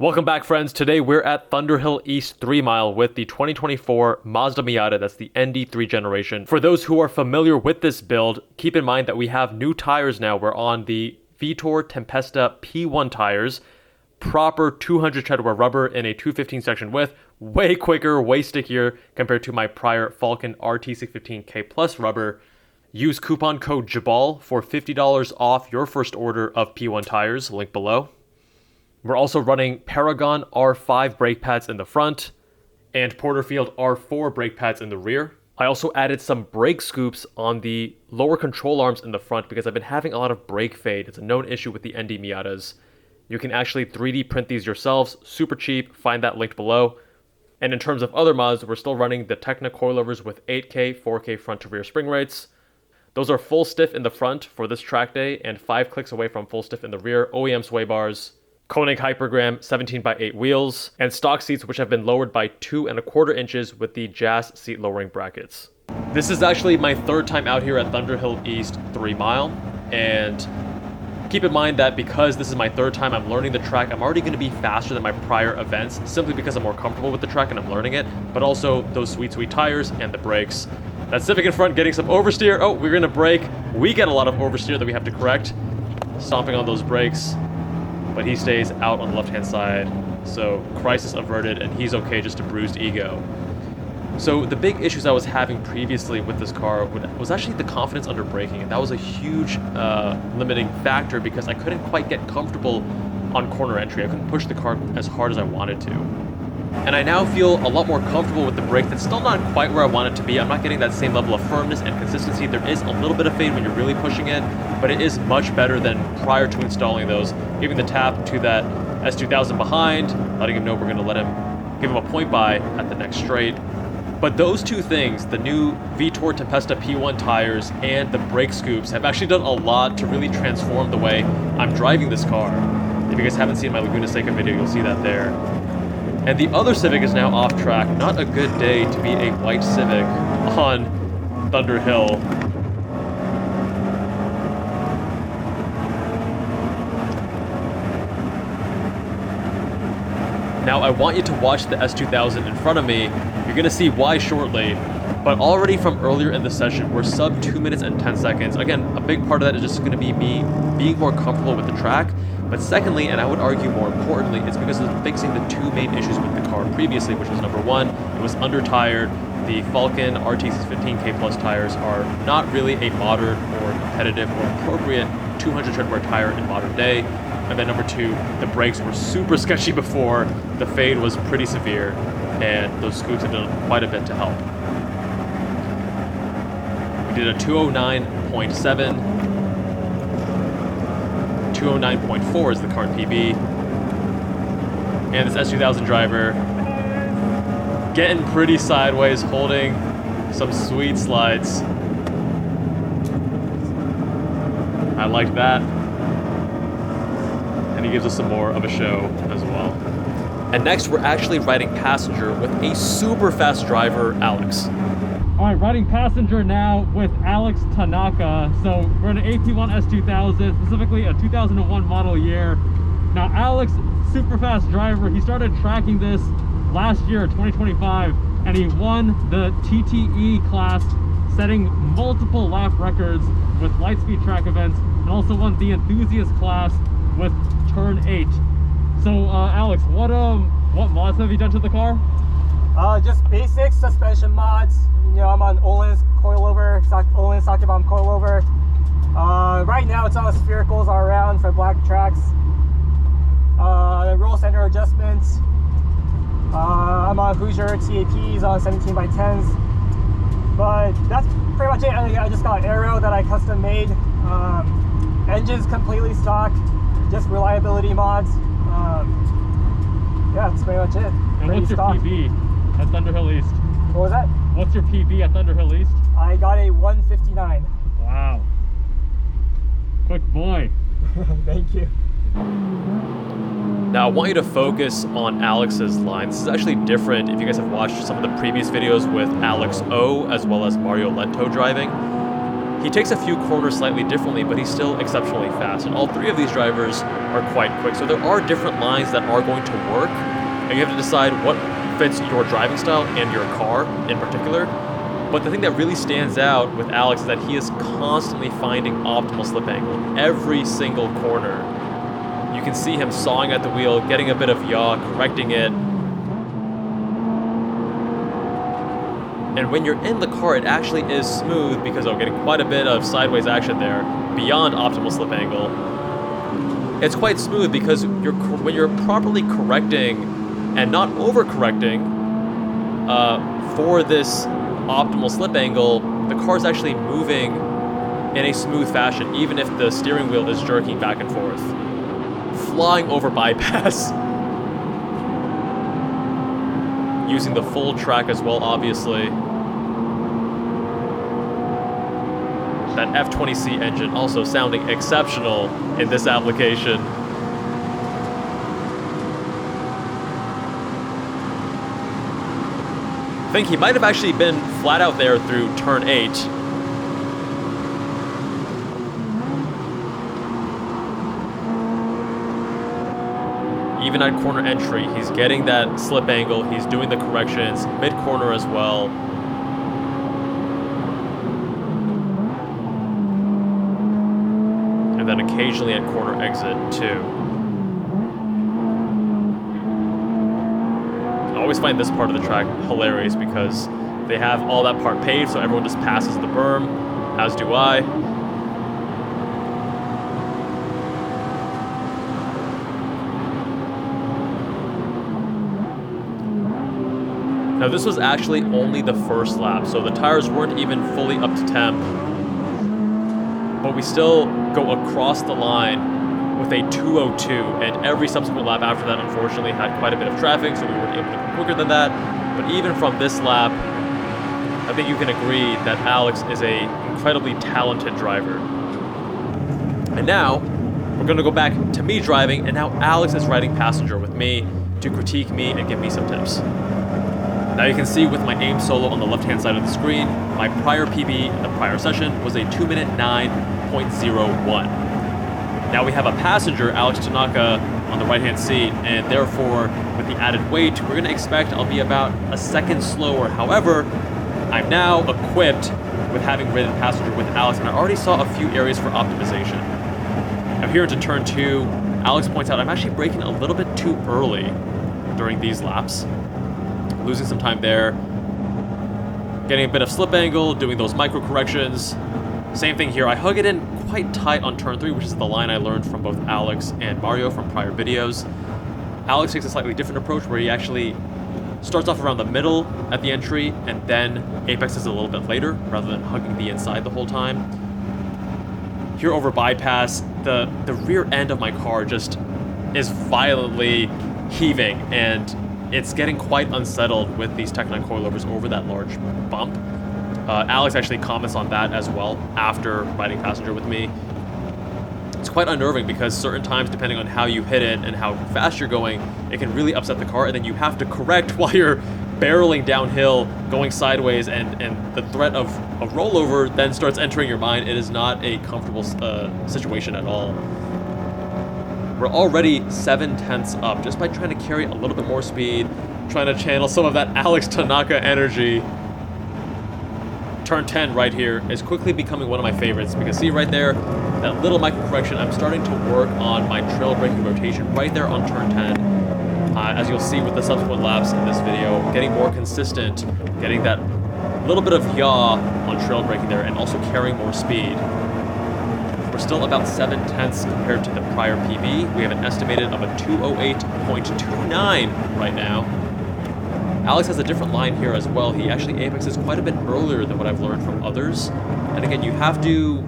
Welcome back, friends. Today we're at Thunderhill East 3 Mile with the 2024 Mazda Miata. That's the ND3 generation. For those who are familiar with this build, keep in mind that we have new tires now. We're on the Vitour Tempesta P1 tires, proper 200 tread wear rubber in a 215 section width, way quicker, way stickier compared to my prior Falcon RT615K Plus rubber. Use coupon code Jubbal for $50 off your first order of P1 tires, link below. We're also running Paragon R5 brake pads in the front and Porterfield R4 brake pads in the rear. I also added some brake scoops on the lower control arms in the front because I've been having a lot of brake fade. It's a known issue with the ND Miatas. You can actually 3D print these yourselves, super cheap, find that linked below. And in terms of other mods, we're still running the Tecna Coilovers with 8K, 4K front to rear spring rates. Those are full stiff in the front for this track day and 5 clicks away from full stiff in the rear, OEM sway bars, Konig Hypergram 17x8 wheels, and stock seats which have been lowered by 2¼ inches with the Jass seat lowering brackets. This is actually my third time out here at Thunderhill East 3 Mile, and keep in mind that because this is my third time I'm learning the track, I'm already going to be faster than my prior events simply because I'm more comfortable with the track and I'm learning it, but also those sweet tires and the brakes. That Civic in front getting some oversteer. Oh, we're going to brake. We get a lot of oversteer that we have to correct. Stomping on those brakes. But he stays out on the left-hand side, so crisis averted, and he's okay, just a bruised ego. So the big issues I was having previously with this car was actually the confidence under braking, and that was a huge limiting factor because I couldn't quite get comfortable on corner entry. I couldn't push the car as hard as I wanted to. And I now feel a lot more comfortable with the brake. That's still not quite where I want it to be. I'm not getting that same level of firmness and consistency. There is a little bit of fade when you're really pushing it, but it is much better than prior to installing those. Giving the tap to that S2000 behind, letting him know we're going to give him a point by at the next straight. But those two things, the new Vitour Tempesta P1 tires and the brake scoops, have actually done a lot to really transform the way I'm driving this car. If you guys haven't seen my Laguna Seca video, you'll see that there. And the other Civic is now off track. Not a good day to be a white Civic on Thunderhill. Now I want you to watch the S2000 in front of me. You're going to see why shortly. But already from earlier in the session, we're sub 2 minutes and 10 seconds. Again, a big part of that is just going to be me being more comfortable with the track. But secondly, and I would argue more importantly, it's because of fixing the two main issues with the car previously, which was number one, it was under-tired. The Falcon RT615K Plus tires are not really a modern or competitive or appropriate 200 tread wear tire in modern day. And then number two, the brakes were super sketchy before, the fade was pretty severe, and those scoops have done quite a bit to help. We did a 209.7. 209.4 is the current PB. And this S2000 driver getting pretty sideways, holding some sweet slides. I like that. And he gives us some more of a show as well. And next we're actually riding passenger with a super fast driver, Alex. All right, riding passenger now with Alex Tanaka. So we're in an AT1 S2000, specifically a 2001 model year. Now Alex, super fast driver. He started tracking this last year, 2025, and he won the TTE class, setting multiple lap records with Lightspeed track events, and also won the enthusiast class with Turn 8. So Alex, what mods have you done to the car? Just basic suspension mods. You know, I'm on Olin's coilover, Olin's Sakibam coilover. Right now it's on sphericals all around for black tracks. Roll center adjustments. I'm on Hoosier TAPs on 17x10s. But that's pretty much it. I just got aero that I custom made. Engines completely stock. Just reliability mods. Yeah, that's pretty much it. And what's your PB at Thunderhill East? What was that? What's your PB at Thunderhill East? I got a 159. Wow. Quick boy. Thank you. Now I want you to focus on Alex's line. This is actually different if you guys have watched some of the previous videos with Alex O as well as Mario Lento driving. He takes a few corners slightly differently, but he's still exceptionally fast. And all three of these drivers are quite quick. So there are different lines that are going to work. And you have to decide what fits your driving style and your car in particular. But the thing that really stands out with Alex is that he is constantly finding optimal slip angle in every single corner. You can see him sawing at the wheel, getting a bit of yaw, correcting it. And when you're in the car, it actually is smooth because I'm getting quite a bit of sideways action there, beyond optimal slip angle. It's quite smooth because when you're properly correcting and not overcorrecting for this optimal slip angle, the car is actually moving in a smooth fashion, even if the steering wheel is jerking back and forth. Flying over bypass. Using the full track as well, obviously. That F20C engine also sounding exceptional in this application. I think he might have actually been flat out there through turn 8. Even at corner entry, he's getting that slip angle, he's doing the corrections, mid-corner as well. And then occasionally at corner exit too. I always find this part of the track hilarious because they have all that part paved, so everyone just passes the berm, as do I. Now this was actually only the first lap, so the tires weren't even fully up to temp. But we still go across the line with a 2:02, and every subsequent lap after that unfortunately had quite a bit of traffic, so we weren't able to go quicker than that. But even from this lap, I think you can agree that Alex is an incredibly talented driver. And now, we're gonna go back to me driving, and now Alex is riding passenger with me to critique me and give me some tips. Now you can see with my aim solo on the left-hand side of the screen, my prior PB in the prior session was a 2-minute 9.01. Now we have a passenger, Alex Tanaka, on the right-hand seat, and therefore, with the added weight, we're going to expect I'll be about a second slower. However, I'm now equipped with having ridden passenger with Alex, and I already saw a few areas for optimization. I'm here into turn 2. Alex points out I'm actually braking a little bit too early during these laps. Losing some time there. Getting a bit of slip angle, doing those micro corrections. Same thing here, I hug it in quite tight on turn 3, which is the line I learned from both Alex and Mario from prior videos. Alex takes a slightly different approach where he actually starts off around the middle at the entry and then apexes a little bit later rather than hugging the inside the whole time. Here over bypass, the rear end of my car just is violently heaving, and it's getting quite unsettled with these Tecna Coilovers over that large bump. Alex actually comments on that as well after riding passenger with me. It's quite unnerving because certain times, depending on how you hit it and how fast you're going, it can really upset the car, and then you have to correct while you're barreling downhill, going sideways, and the threat of a rollover then starts entering your mind. It is not a comfortable situation at all. We're already 7/10 up just by trying to carry a little bit more speed, trying to channel some of that Alex Tanaka energy. Turn 10 right here is quickly becoming one of my favorites because see right there, that little micro correction, I'm starting to work on my trail braking rotation right there on turn 10. As you'll see with the subsequent laps in this video, getting more consistent, getting that little bit of yaw on trail braking there, and also carrying more speed. We're still about 7/10 compared to the prior PB. We have an estimated of a 208.29 right now. Alex has a different line here as well. He actually apexes quite a bit earlier than what I've learned from others. And again, you have to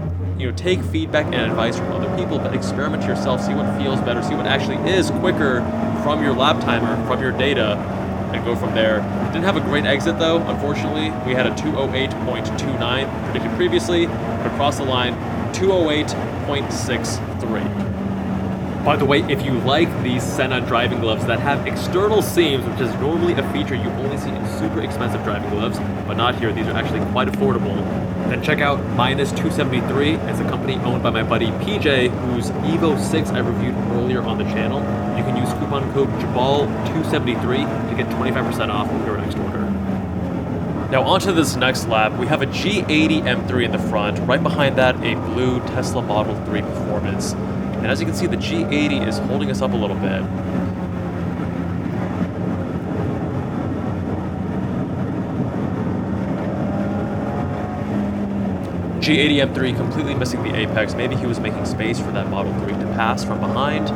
take feedback and advice from other people, but experiment yourself, see what feels better, see what actually is quicker from your lap timer, from your data, and go from there. Didn't have a great exit though, unfortunately. We had a 208.29 predicted previously, but across the line, 208.63. By the way, if you like these Senna driving gloves that have external seams, which is normally a feature you only see in super expensive driving gloves, but not here, these are actually quite affordable, then check out Minus 273. It's a company owned by my buddy PJ, whose Evo 6 I reviewed earlier on the channel. You can use coupon code Jubbal273 to get 25% off your next order. Now onto this next lap, we have a G80 M3 in the front, right behind that a blue Tesla Model 3 Performance. And as you can see, the G80 is holding us up a little bit. G80 M3 completely missing the apex. Maybe he was making space for that Model 3 to pass from behind.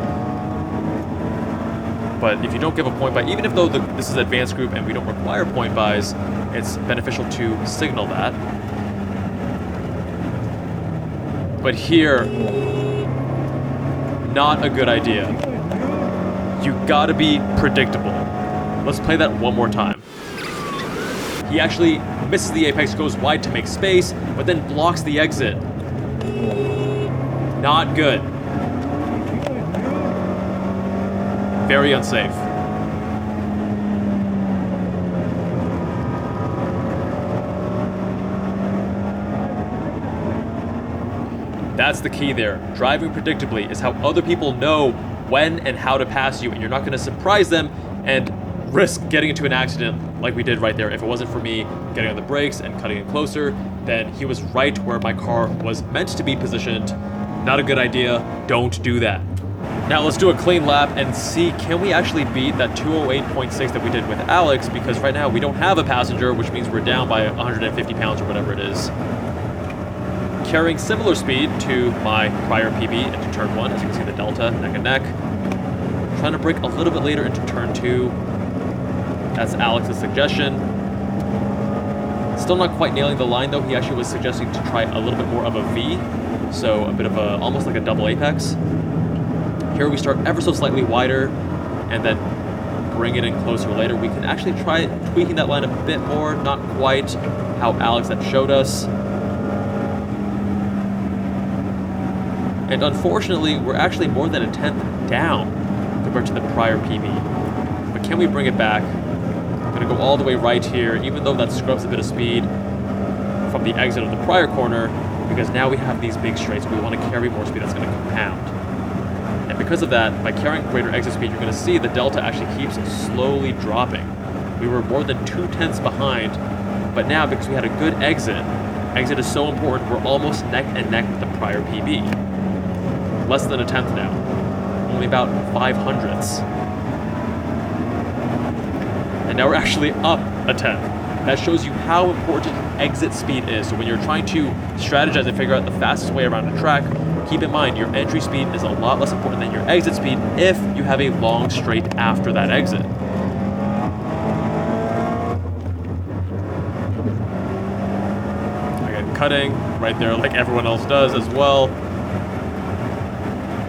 But if you don't give a point buy, even if though this is advanced group and we don't require point buys, it's beneficial to signal that. But here, not a good idea. You gotta be predictable. Let's play that one more time. He actually misses the apex, goes wide to make space, but then blocks the exit. Not good. Very unsafe. That's the key there. Driving predictably is how other people know when and how to pass you, and you're not going to surprise them and risk getting into an accident like we did right there. If it wasn't for me getting on the brakes and cutting in closer, then he was right where my car was meant to be positioned. Not a good idea. Don't do that. Now let's do a clean lap and see, can we actually beat that 208.6 that we did with Alex, because right now we don't have a passenger, which means we're down by 150 pounds or whatever it is. Carrying similar speed to my prior PB into turn 1, as you can see the delta neck and neck. Trying to brake a little bit later into turn 2. That's Alex's suggestion. Still not quite nailing the line though. He actually was suggesting to try a little bit more of a V, so a bit of a, almost like a double apex. Here we start ever so slightly wider and then bring it in closer later. We can actually try tweaking that line a bit more, not quite how Alex had showed us. And unfortunately, we're actually more than a tenth down compared to the prior PB. But can we bring it back? I'm gonna go all the way right here, even though that scrubs a bit of speed from the exit of the prior corner, because now we have these big straights. We want to carry more speed that's gonna compound. And because of that, by carrying greater exit speed, you're gonna see the delta actually keeps slowly dropping. We were more than 2/10 behind, but now because we had a good exit is so important, we're almost neck and neck with the prior PB. Less than a tenth now. Only about 5/100ths. And now we're actually up a tenth. That shows you how important exit speed is. So when you're trying to strategize and figure out the fastest way around a track, keep in mind your entry speed is a lot less important than your exit speed if you have a long straight after that exit. Again, cutting right there like everyone else does as well.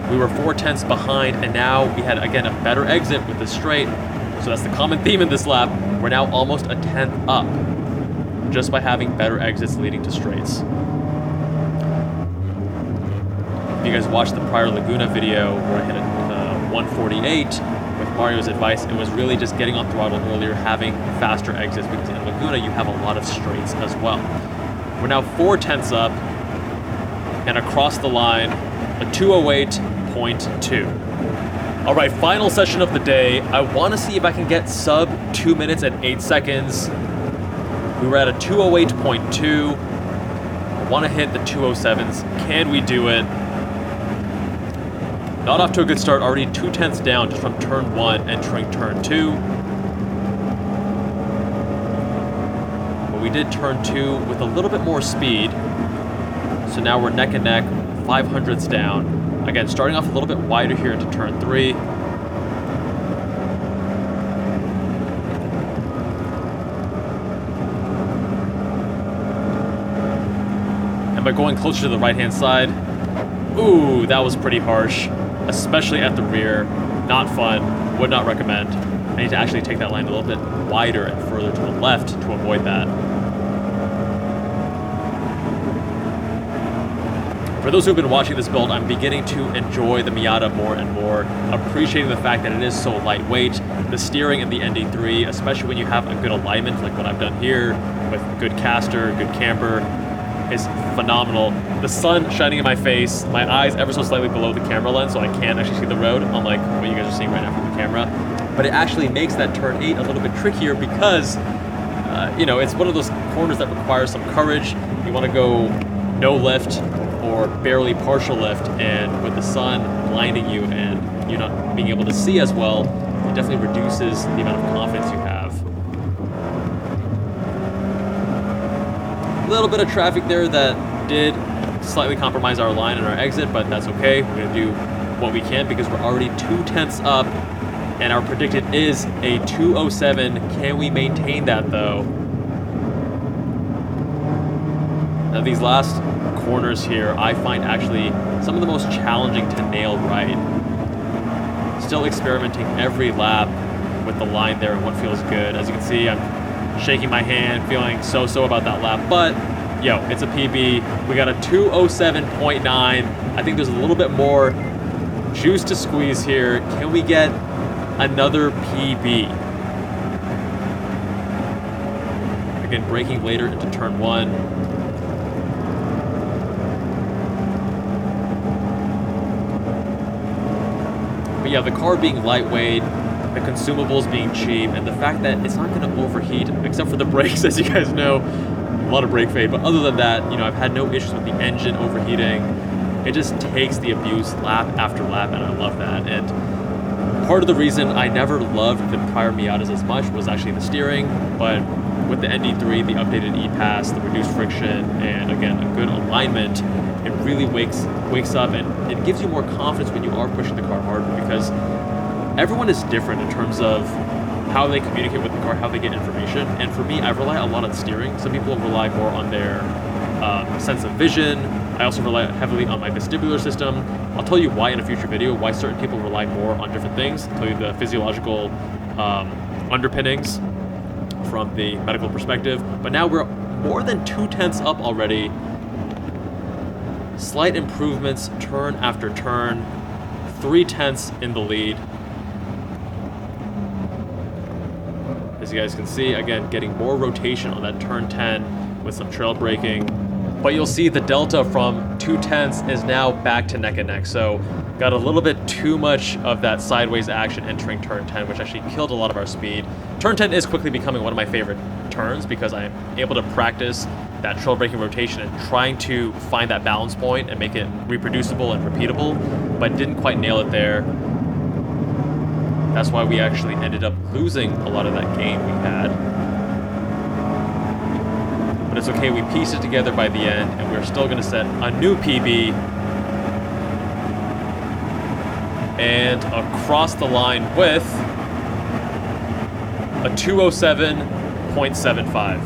We were 4/10 behind, and now we had, again, a better exit with this straight. So that's the common theme in this lap. We're now almost a tenth up, just by having better exits leading to straights. If you guys watched the prior Laguna video where I hit a 148 with Mario's advice, it was really just getting on throttle earlier, having faster exits, because in Laguna you have a lot of straights as well. We're now 4/10 up, and across the line, a 208.2. All right, final session of the day. I want to see if I can get sub 2 minutes and 8 seconds. We were at a 208.2. I want to hit the 207s. Can we do it? Not off to a good start. Already 2/10 down just from turn 1 entering turn 2. But we did turn 2 with a little bit more speed. So now we're neck and neck, 5/100ths down. Again, starting off a little bit wider here into turn 3. And by going closer to the right-hand side, ooh, that was pretty harsh, especially at the rear. Not fun, would not recommend. I need to actually take that line a little bit wider and further to the left to avoid that. For those who have been watching this build, I'm beginning to enjoy the Miata more and more, appreciating the fact that it is so lightweight. The steering in the ND3, especially when you have a good alignment like what I've done here with good caster, good camber, is phenomenal. The sun shining in my face, my eyes ever so slightly below the camera lens so I can actually see the road, unlike what you guys are seeing right now from the camera. But it actually makes that turn 8 a little bit trickier because, you know, it's one of those corners that requires some courage. You want to go no lift or barely partial lift, and with the sun blinding you and you're not being able to see as well, it definitely reduces the amount of confidence you have. A little bit of traffic there that did slightly compromise our line and our exit, but that's okay. We're gonna do what we can because we're already 2/10 up, and our predicted is a 207. Can we maintain that though? Now these last corners here, I find actually some of the most challenging to nail right. Still experimenting every lap with the line there and what feels good. As you can see, I'm shaking my hand, feeling so-so about that lap, but yo, it's a PB. We got a 207.9. I think there's a little bit more juice to squeeze here. Can we get another PB? Again, braking later into turn 1. But yeah, the car being lightweight, the consumables being cheap, and the fact that it's not going to overheat, except for the brakes, as you guys know. A lot of brake fade, but other than that, you know, I've had no issues with the engine overheating. It just takes the abuse lap after lap, and I love that. And part of the reason I never loved the prior Miatas as much was actually the steering, but with the ND3, the updated E-Pass, the reduced friction, and again, a good alignment, it really wakes up, and it gives you more confidence when you are pushing the car harder, because everyone is different in terms of how they communicate with the car, how they get information. And for me, I rely a lot on steering. Some people rely more on their sense of vision. I also rely heavily on my vestibular system. I'll tell you why in a future video, why certain people rely more on different things. I'll tell you the physiological underpinnings from the medical perspective. But now we're more than 2/10 up already. Slight improvements turn after turn. 3/10 in the lead. As you guys can see, again, getting more rotation on that turn 10 with some trail braking. But you'll see the delta from 2/10 is now back to neck and neck. So got a little bit too much of that sideways action entering turn 10, which actually killed a lot of our speed. Turn 10 is quickly becoming one of my favorite turns because I'm able to practice that trail braking rotation and trying to find that balance point and make it reproducible and repeatable, but didn't quite nail it there. That's why we actually ended up losing a lot of that gain we had. But it's okay, we pieced it together by the end, and we're still gonna set a new PB. And across the line with a 207.75.